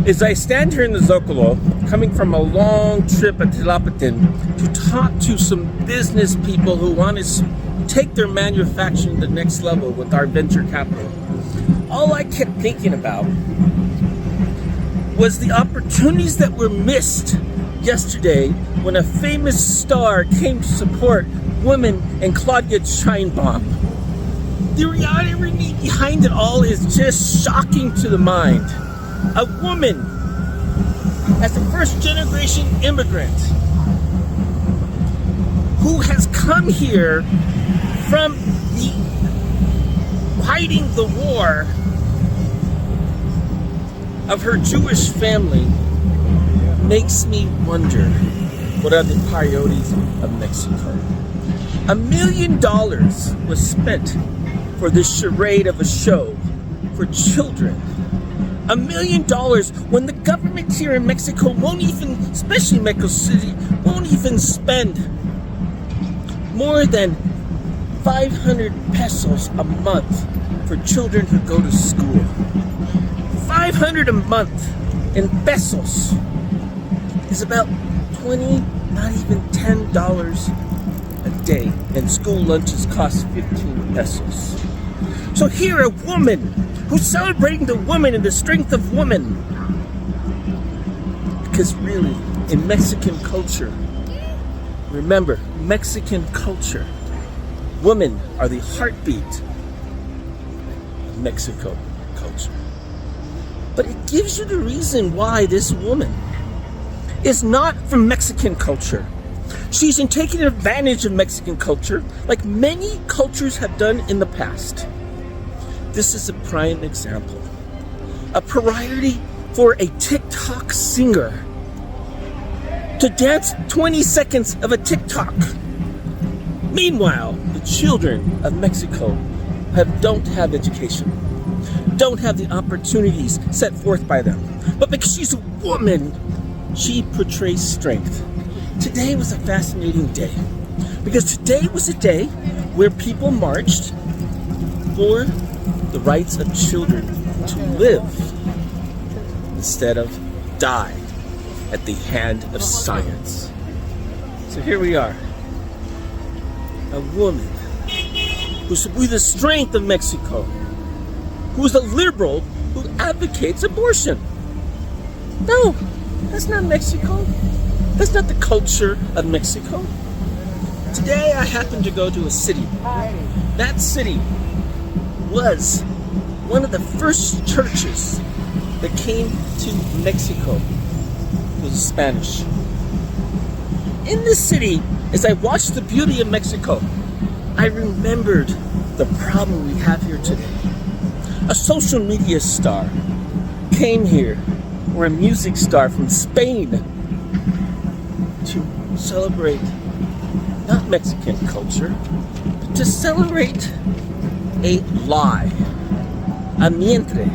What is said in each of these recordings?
As I stand here in the Zocalo, coming from a long trip at Tilapatin to talk to some business people who want to take their manufacturing to the next level with our venture capital, all I kept thinking about was the opportunities that were missed yesterday when a famous star came to support women and Claudia Sheinbaum. The reality behind it all is just shocking to the mind. A woman, as a first-generation immigrant, who has come here from fighting the war of her Jewish family, makes me wonder, what are the priorities of Mexico? $1 million was spent for this charade of a show for children. $1 million when the government here in Mexico won't even, especially Mexico City, won't even spend more than 500 pesos a month for children who go to school. 500 a month in pesos is about 20, not even $10 a day, and school lunches cost 15 pesos. So here, a woman who's celebrating the woman and the strength of women, because really, in Mexican culture, remember, Mexican culture, women are the heartbeat of Mexico culture. But it gives you the reason why this woman is not from Mexican culture. She's in taking advantage of Mexican culture like many cultures have done in the past. This is a prime example. A priority for a TikTok singer to dance 20 seconds of a TikTok. Meanwhile, the children of Mexico don't have education, don't have the opportunities set forth by them. But because she's a woman, she portrays strength. Today was a fascinating day, because today was a day where people marched for the rights of children to live instead of die at the hand of science. So here we are, a woman who's with the strength of Mexico, who's a liberal who advocates abortion. No, that's not Mexico. That's not the culture of Mexico. Today I happened to go to a city. That city was one of the first churches that came to Mexico. It was Spanish. In this city, as I watched the beauty of Mexico, I remembered the problem we have here today. A social media star came here, or a music star from Spain, to celebrate not Mexican culture, but to celebrate a lie, a mientre,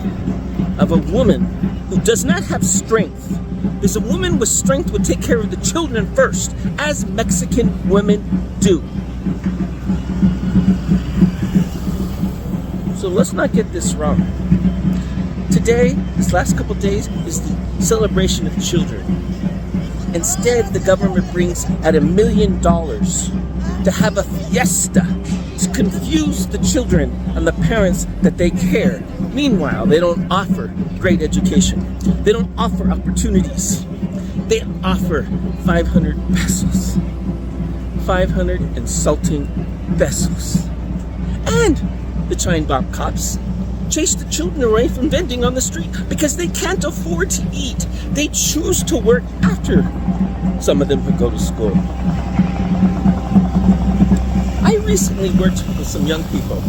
of a woman who does not have strength. Because a woman with strength would take care of the children first, as Mexican women do. So let's not get this wrong. Today, this last couple of days, is the celebration of children. Instead, the government brings out $1 million to have a fiesta to confuse the children and the parents that they care. Meanwhile, they don't offer great education. They don't offer opportunities. They offer 500 pesos. 500 insulting pesos. And the Sheinbaum cops chase the children away from vending on the street because they can't afford to eat. They choose to work after some of them who go to school. I recently worked with some young people,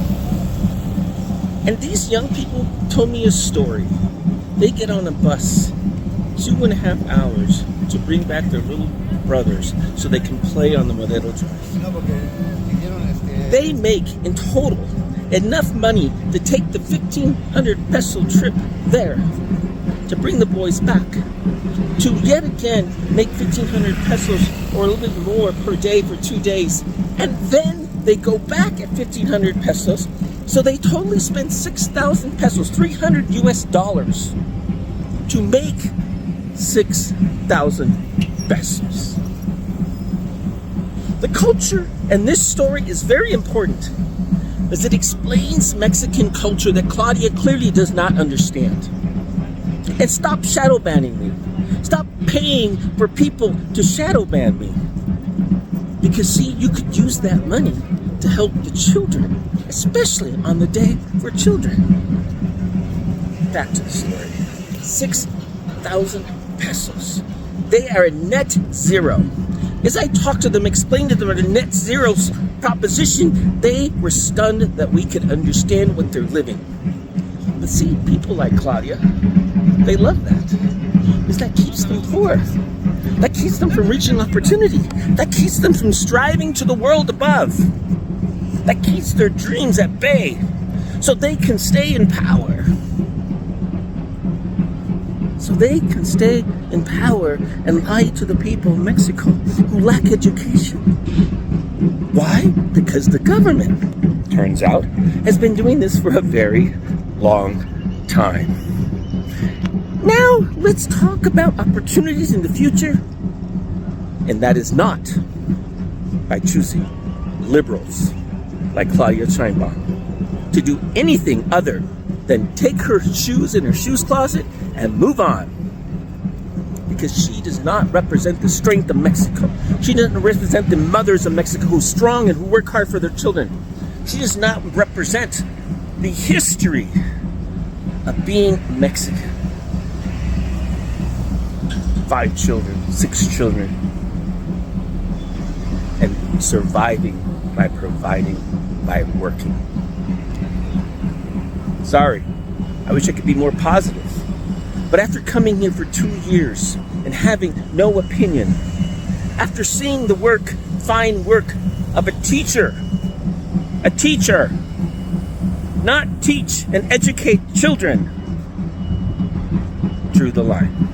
and these young people told me a story. They get on a bus 2.5 hours to bring back their little brothers so they can play on the Madero Drive. They make, in total, enough money to take the 1,500 peso trip there to bring the boys back, to yet again make 1,500 pesos or a little bit more per day for 2 days, and then they go back at 1,500 pesos, so they totally spend 6,000 pesos, $300 US, to to make 6,000 pesos. The culture in this story is very important, as it explains Mexican culture that Claudia clearly does not understand. And stop shadow banning me. Stop paying for people to shadow ban me. Because see, you could use that money to help the children, especially on the Day for Children. Back to the story. 6,000 pesos. They are a net zero. As I talked to them, explained to them a net zero proposition, they were stunned that we could understand what they're living. But see, people like Claudia, they love that. Because that keeps them poor. That keeps them from reaching opportunity. That keeps them from striving to the world above. That keeps their dreams at bay so they can stay in power. So they can stay in power and lie to the people of Mexico who lack education. Why? Because the government, turns out, has been doing this for a very long time. Now, let's talk about opportunities in the future. And that is not by choosing liberals like Claudia Sheinbaum to do anything other than take her shoes in her shoes closet and move on. Because she does not represent the strength of Mexico. She doesn't represent the mothers of Mexico who are strong and who work hard for their children. She does not represent the history of being Mexican. 5 children, 6 children, and surviving by providing, by working. Sorry, I wish I could be more positive. But after coming here for 2 years and having no opinion, after seeing the fine work of a teacher, not teach and educate children, drew the line.